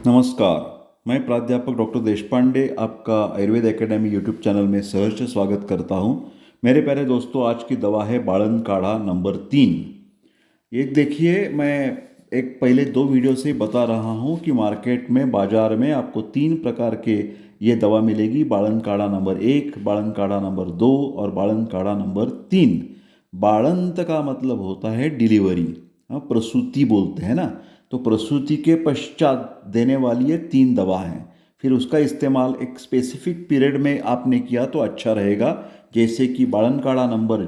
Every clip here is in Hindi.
नमस्कार। मैं प्राध्यापक डॉक्टर देशपांडे आपका आयुर्वेद एकेडमी यूट्यूब चैनल में सहर्ष स्वागत करता हूं। मेरे प्यारे दोस्तों, आज की दवा है बालन काढ़ा नंबर 3। ये देखिए, मैं एक पहले 2 वीडियो से बता रहा हूं कि मार्केट में बाज़ार में आपको 3 प्रकार के ये दवा मिलेगी। बालन काढ़ा नंबर 1, बालन काढ़ा नंबर 2 और बालन काढ़ा नंबर 3। बाळंत का मतलब होता है डिलीवरी, प्रसूति बोलते हैं ना। तो प्रसूति के पश्चात देने वाली ये 3 दवा हैं। फिर उसका इस्तेमाल एक स्पेसिफिक पीरियड में आपने किया तो अच्छा रहेगा। जैसे कि बालन काढ़ा नंबर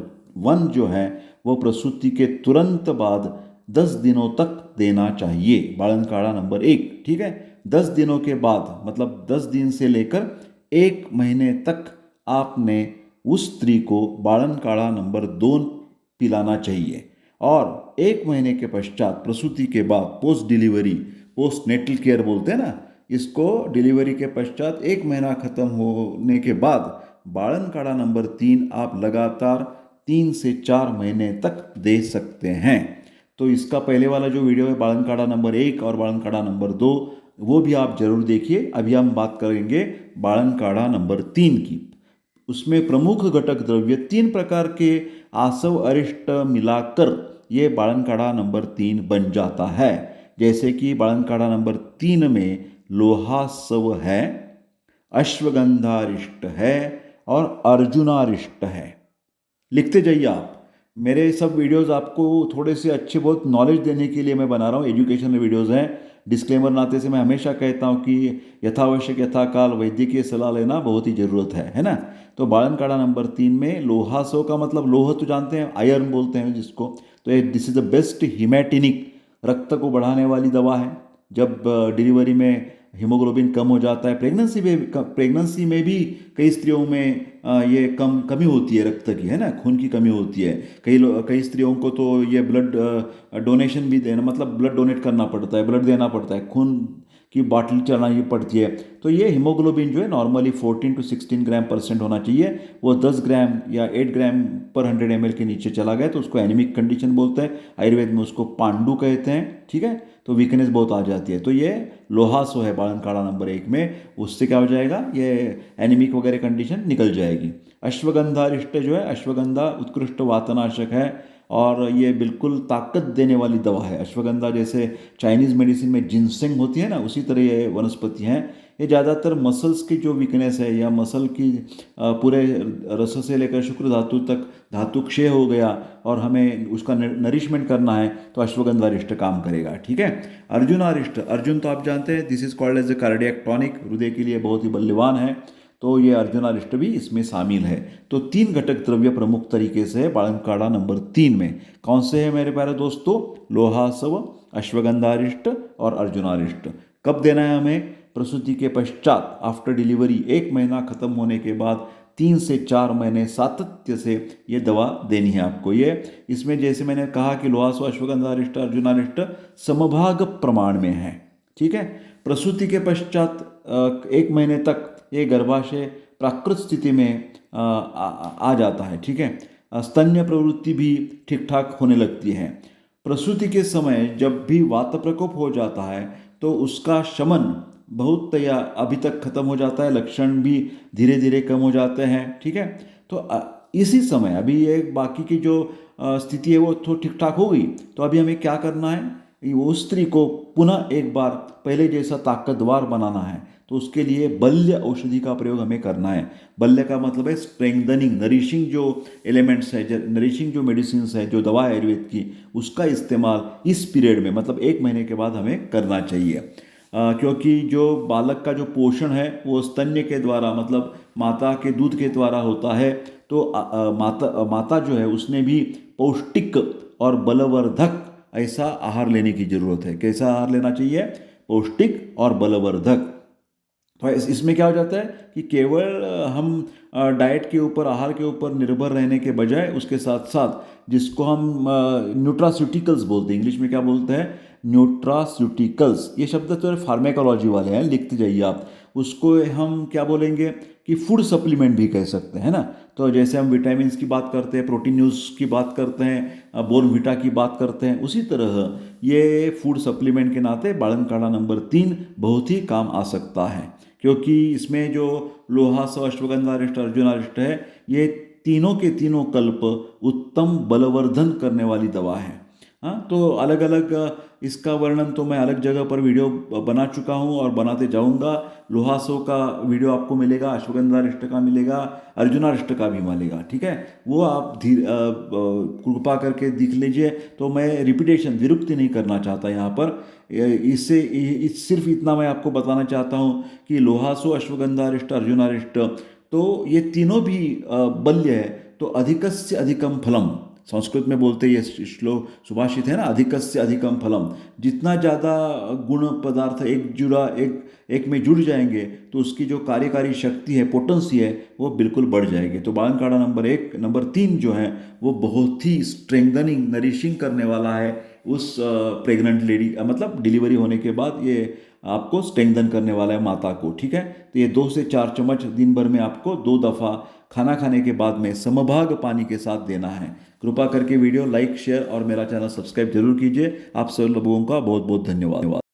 1 जो है वो प्रसूति के तुरंत बाद 10 दिनों तक देना चाहिए। बालन काढ़ा नंबर 1, ठीक है। 10 दिनों के बाद मतलब 10 दिन से लेकर 1 महीने तक आपने उस स्त्री को बालन काढ़ा नंबर 2 पिलाना चाहिए। और 1 महीने के पश्चात प्रसूति के बाद post delivery, postnatal care बोलते हैं ना इसको, डिलीवरी के पश्चात 1 महीना खत्म होने के बाद बालन काढ़ा नंबर 3 आप लगातार 3 से 4 महीने तक दे सकते हैं। तो इसका पहले वाला जो वीडियो है बालन काढ़ा नंबर 1 और बालन काढ़ा नंबर 2, वो भी आप जरूर देखिए। अभी हम बात करेंगे बालन काढ़ा नंबर 3 की। उसमें प्रमुख घटक द्रव्य 3 प्रकार के आसव अरिष्ट मिलाकर ये बालन काढ़ा नंबर 3 बन जाता है। जैसे कि बालन काढ़ा नंबर 3 में लोहासव है, अश्वगंधारिष्ट है और अर्जुनारिष्ट है। लिखते जाइए आप। मेरे सब वीडियोस आपको थोड़े से अच्छे बहुत नॉलेज देने के लिए मैं बना रहा हूँ, एजुकेशनल वीडियोस हैं। डिस्क्लेमर नाते से मैं हमेशा कहता हूँ कि यथावश्यक यथाकाल वैद्यकीय सलाह लेना बहुत ही ज़रूरत है ना। तो बालन काढ़ा नंबर 3 में लोहासव का मतलब लोह तो जानते हैं, आयरन बोलते हैं जिसको। तो ये दिस इज़ द बेस्ट हिमैटिनिक, रक्त को बढ़ाने वाली दवा है। जब डिलीवरी में हीमोग्लोबिन कम हो जाता है, प्रेगनेंसी में भी कई स्त्रियों में ये कमी होती है रक्त की, है ना, खून की कमी होती है। कई स्त्रियों को तो ये ब्लड डोनेशन भी देना, मतलब ब्लड डोनेट करना पड़ता है, ब्लड देना पड़ता है, खून की बाटली चलानी पड़ती है। तो ये हीमोग्लोबिन जो है नॉर्मली 14 to 16 ग्राम % होना चाहिए। वो 10 ग्राम या 8 ग्राम पर 100 ml के नीचे चला गया तो उसको एनीमिक कंडीशन बोलते हैं। आयुर्वेद में उसको पांडु कहते हैं, ठीक है। तो वीकनेस बहुत आ जाती है। तो ये लोहासो है बालन काढ़ा नंबर 1 में, उससे क्या हो जाएगा, ये एनीमिक वगैरह कंडीशन निकल जाएगी। अश्वगंधारिष्ट जो है, अश्वगंधा उत्कृष्ट वातनाशक है और ये बिल्कुल ताकत देने वाली दवा है। अश्वगंधा जैसे चाइनीज़ मेडिसिन में जिनसेंग होती है ना, उसी तरह ये वनस्पति हैं। ये ज़्यादातर मसल्स की जो वीकनेस है या मसल की पूरे रस से लेकर शुक्र धातु तक धातु क्षय हो गया और हमें उसका नरिशमेंट करना है तो अश्वगंधारिष्ट काम करेगा, ठीक है। अर्जुनारिष्ट, अर्जुन तो आप जानते हैं, this is called as a cardiac tonic, हृदय के लिए बहुत ही बल्यवान है। तो ये अर्जुनारिष्ट भी इसमें शामिल है। तो 3 घटक द्रव्य प्रमुख तरीके से है बालन काढ़ा नंबर 3 में। कौन से है मेरे प्यारे दोस्तों? लोहासव, अश्वगंधारिष्ट और अर्जुनारिष्ट। कब देना है हमें? प्रसूति के पश्चात, आफ्टर डिलीवरी, 1 महीना खत्म होने के बाद 3 से 4 महीने सातत्य से ये दवा देनी है आपको। ये इसमें जैसे मैंने कहा कि लोहासव, अश्वगंधारिष्ट, अर्जुनारिष्ट समभाग प्रमाण में है, ठीक है। प्रसूति के पश्चात 1 महीने तक ये गर्भाशय प्राकृत स्थिति में आ जाता है, ठीक है। स्तन्य प्रवृत्ति भी ठीक ठाक होने लगती है। प्रसूति के समय जब भी वात प्रकोप हो जाता है तो उसका शमन बहुत या अभी तक खत्म हो जाता है, लक्षण भी धीरे धीरे कम हो जाते हैं, ठीक है। तो इसी समय अभी ये बाकी की जो स्थिति है वो थोड़ी ठीक ठाक हो गई, तो अभी हमें क्या करना है, वो स्त्री को पुनः एक बार पहले जैसा ताकतवर बनाना है। तो उसके लिए बल्य औषधि का प्रयोग हमें करना है। बल्य का मतलब है स्ट्रेंथनिंग, नरिशिंग जो एलिमेंट्स है, नरिशिंग जो मेडिसिन है, जो दवा है आयुर्वेद की, उसका इस्तेमाल इस पीरियड में मतलब 1 महीने के बाद हमें करना चाहिए। क्योंकि जो बालक का जो पोषण है वो स्तन्य के द्वारा, मतलब माता के दूध के द्वारा होता है। तो माता जो है उसने भी पौष्टिक और बलवर्धक ऐसा आहार लेने की जरूरत है। कैसा आहार लेना चाहिए? पौष्टिक और बलवर्धक। तो इसमें क्या हो जाता है कि केवल हम डाइट के ऊपर, आहार के ऊपर निर्भर रहने के बजाय उसके साथ साथ जिसको हम न्यूट्रास्यूटिकल्स बोलते हैं, इंग्लिश में क्या बोलते हैं? न्यूट्रास्यूटिकल्स। ये शब्द तो फार्मेकोलॉजी वाले हैं, लिखते जाइए आप। उसको हम क्या बोलेंगे कि फूड सप्लीमेंट भी कह सकते हैं ना। तो जैसे हम विटामिन्स की बात करते हैं, प्रोटीन न्यूज़ की बात करते हैं, बोर्नविटा की बात करते हैं, उसी तरह ये फूड सप्लीमेंट के नाते बालन काढ़ा नंबर 3 बहुत ही काम आ सकता है, क्योंकि इसमें जो लोहासव, अश्वगंधा अरिष्ट, अर्जुन अरिष्ट है, ये तीनों के तीनों कल्प उत्तम बलवर्धन करने वाली दवा है। हाँ, तो अलग अलग इसका वर्णन तो मैं अलग जगह पर वीडियो बना चुका हूँ और बनाते जाऊँगा। लोहासव का वीडियो आपको मिलेगा, अश्वगंधारिष्ट का मिलेगा, अर्जुनारिष्ट का भी मिलेगा, ठीक है। वो आप कृपा करके देख लीजिए। तो मैं रिपीटेशन, विरुक्ति नहीं करना चाहता यहाँ पर। सिर्फ इतना मैं आपको बताना चाहता हूँ कि लोहासव, अश्वगंधारिष्ट, अर्जुनारिष्ट, तो ये तीनों भी बल्य है। तो अधिकस्य अधिकम फलम, संस्कृत में बोलते ये श्लोक सुभाषित है ना, अधिकस्य अधिकम फलम। जितना ज़्यादा गुण पदार्थ एक में जुड़ जाएंगे तो उसकी जो कार्यकारी शक्ति है, पोटेंसी है, वो बिल्कुल बढ़ जाएगी। तो बालन काढ़ा नंबर 3 जो है वो बहुत ही स्ट्रेंथनिंग, नरिशिंग करने वाला है उस प्रेग्नेंट लेडी, मतलब डिलीवरी होने के बाद ये आपको स्ट्रेंथन करने वाला है माता को, ठीक है। तो ये 2 से 4 चम्मच दिन भर में आपको 2 दफ़ा खाना खाने के बाद में समभाग पानी के साथ देना है। कृपा करके वीडियो लाइक, शेयर और मेरा चैनल सब्सक्राइब जरूर कीजिए। आप सब लोगों का बहुत बहुत धन्यवाद।